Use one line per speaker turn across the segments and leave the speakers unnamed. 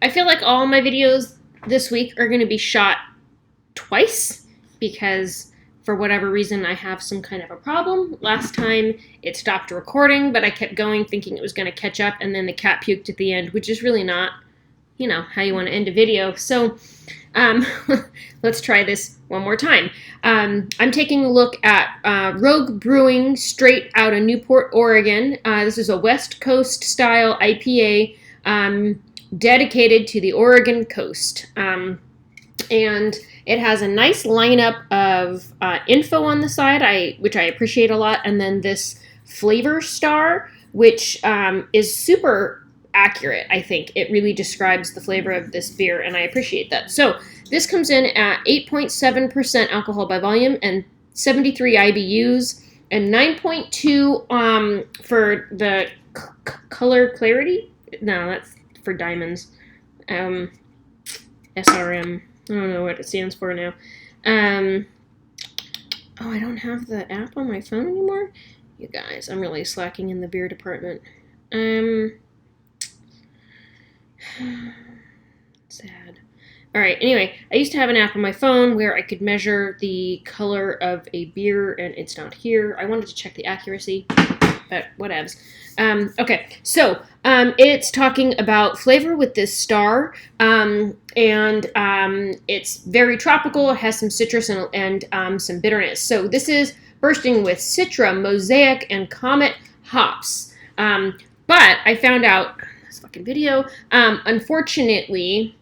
I feel like all my videos this week are going to be shot twice because for whatever reason I have some kind of a problem. Last time it stopped recording, but I kept going thinking it was going to catch up, and then the cat puked at the end, which is really not, how you want to end a video. So let's try this one more time. I'm taking a look at Rogue Brewing straight out of Newport, Oregon. This is a West Coast style IPA dedicated to the Oregon coast. And it has a nice lineup of info on the side, which I appreciate a lot, and then this flavor star, which is super accurate. I think it really describes the flavor of this beer, and I appreciate that. So this comes in at 8.7% alcohol by volume and 73 IBUs and 9.2 for the color clarity. No, that's for diamonds. SRM. I don't know what it stands for now. I don't have the app on my phone anymore. You guys, I'm really slacking in the beer department. Sad. Alright, anyway, I used to have an app on my phone where I could measure the color of a beer, and it's not here. I wanted to check the accuracy, but whatevs. Okay, so it's talking about flavor with this star, and it's very tropical. It has some citrus and some bitterness. So this is bursting with Citra, Mosaic, and Comet hops. But I found out this fucking video. Unfortunately,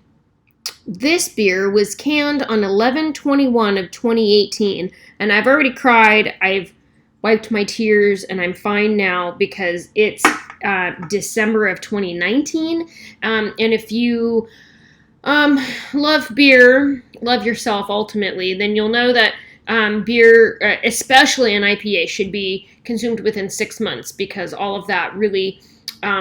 this beer was canned on 11/21 of 2018, and I've already cried. I've wiped my tears, and I'm fine now because it's December of 2019. And if you love beer, love yourself ultimately, then you'll know that beer, especially an IPA, should be consumed within 6 months because all of that really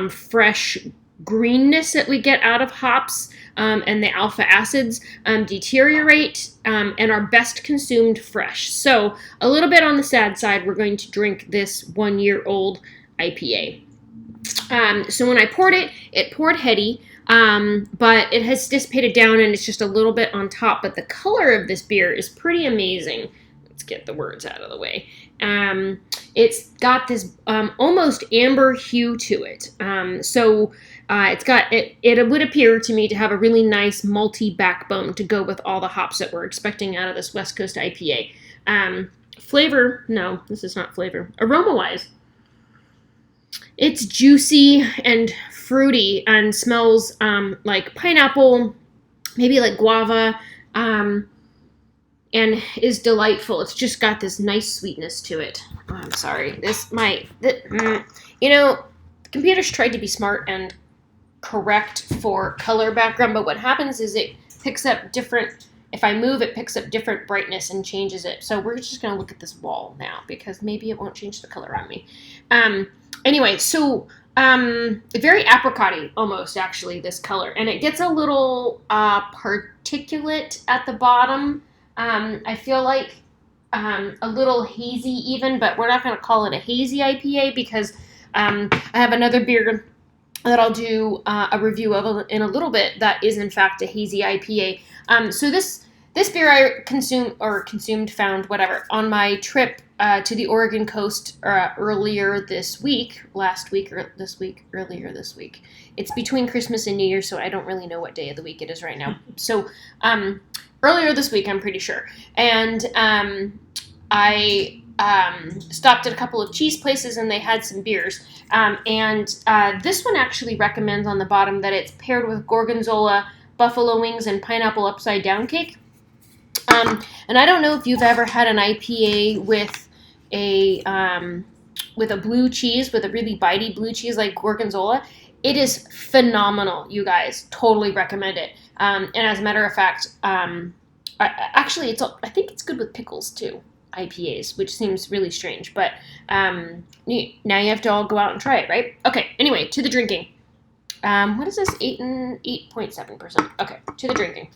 fresh greenness that we get out of hops and the alpha acids deteriorate and are best consumed fresh. So a little bit on the sad side, we're going to drink this 1-year-old IPA. So when I poured it, it poured heady, but it has dissipated down and it's just a little bit on top. But the color of this beer is pretty amazing. Let's get the words out of the way. It's got this almost amber hue to it. It's got it would appear to me to have a really nice malty backbone to go with all the hops that we're expecting out of this West Coast IPA. Flavor, no, this is not flavor. Aroma-wise, it's juicy and fruity and smells like pineapple, maybe like guava, and is delightful. It's just got this nice sweetness to it. Oh, I'm sorry. The computers tried to be smart and correct for color background, but what happens is it picks up different, if I move, it picks up different brightness and changes it. So we're just going to look at this wall now because maybe it won't change the color on me. Anyway, so very apricot-y almost, actually, this color. And it gets a little particulate at the bottom. I feel like a little hazy even, but we're not going to call it a hazy IPA because I have another beer that I'll do a review of in a little bit that is in fact a hazy IPA. So this beer I found on my trip to the Oregon coast earlier this week. It's between Christmas and New Year, so I don't really know what day of the week it is right now. So earlier this week, I'm pretty sure. And I stopped at a couple of cheese places, and they had some beers. This one actually recommends on the bottom that it's paired with gorgonzola, buffalo wings, and pineapple upside down cake. And I don't know if you've ever had an IPA with a blue cheese, with a really bitey blue cheese like gorgonzola. It is phenomenal, you guys. Totally recommend it. And as a matter of fact, I think it's good with pickles too. IPAs, which seems really strange, but now you have to all go out and try it, right? Okay, anyway, to the drinking. What is this? 8.7%. Okay, to the drinking.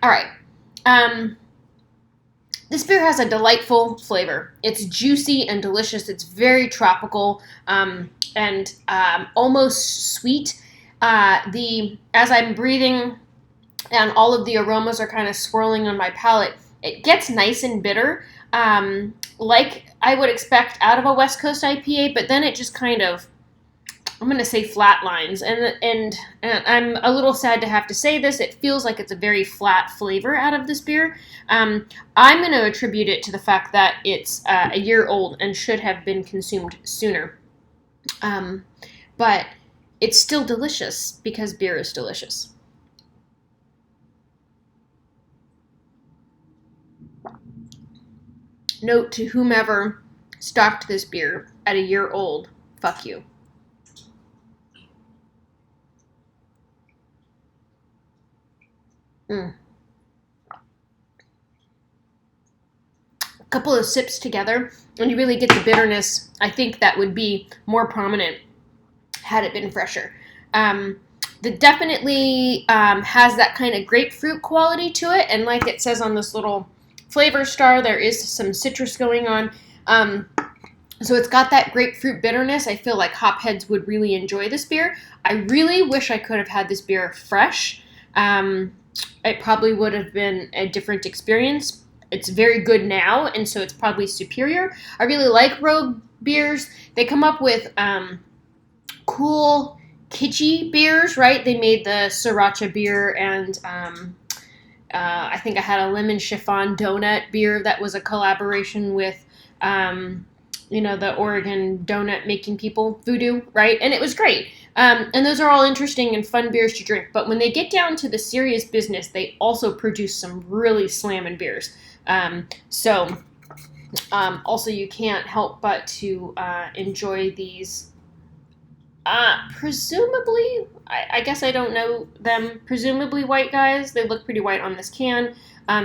All right. This beer has a delightful flavor. It's juicy and delicious. It's very tropical and almost sweet. As I'm breathing and all of the aromas are kind of swirling on my palate, it gets nice and bitter, like I would expect out of a West Coast IPA, but then it just kind of, I'm going to say, flatlines. And I'm a little sad to have to say this. It feels like it's a very flat flavor out of this beer. I'm going to attribute it to the fact that it's a year old and should have been consumed sooner. But it's still delicious because beer is delicious. Note to whomever stocked this beer at a year old, fuck you. A couple of sips together, and you really get the bitterness. I think that would be more prominent had it been fresher. That definitely has that kind of grapefruit quality to it, and like it says on this little flavor star, there is some citrus going on. So it's got that grapefruit bitterness. I feel like hopheads would really enjoy this beer. I really wish I could have had this beer fresh. It probably would have been a different experience. It's very good now, and so it's probably superior. I really like Rogue beers. They come up with cool, kitschy beers, right? They made the Sriracha beer, and I think I had a lemon chiffon donut beer that was a collaboration with, the Oregon donut making people, Voodoo, right? And it was great. And those are all interesting and fun beers to drink. But when they get down to the serious business, they also produce some really slamming beers. Also you can't help but to enjoy these. Presumably, I guess I don't know them, presumably white guys. They look pretty white on this can,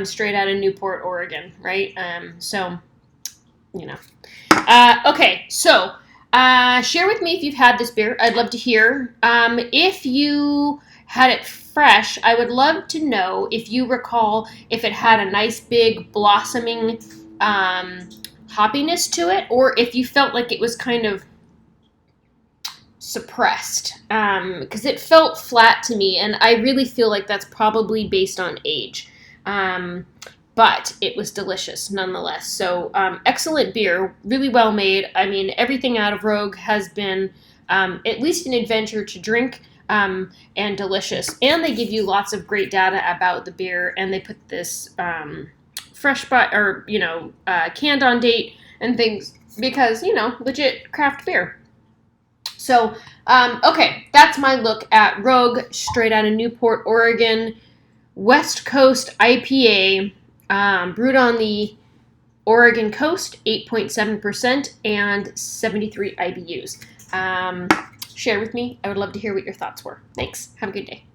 straight out of Newport, Oregon, right? Okay, so share with me if you've had this beer. I'd love to hear. If you had it fresh, I would love to know if you recall if it had a nice big blossoming hoppiness to it, or if you felt like it was kind of suppressed, because it felt flat to me, and I really feel like that's probably based on age. But it was delicious nonetheless. So excellent beer, really well made. I mean, everything out of Rogue has been at least an adventure to drink, and delicious. And they give you lots of great data about the beer, and they put this fresh canned on date and things because, legit craft beer. So, okay, that's my look at Rogue, straight out of Newport, Oregon, West Coast IPA, brewed on the Oregon coast, 8.7% and 73 IBUs. Share with me. I would love to hear what your thoughts were. Thanks. Have a good day.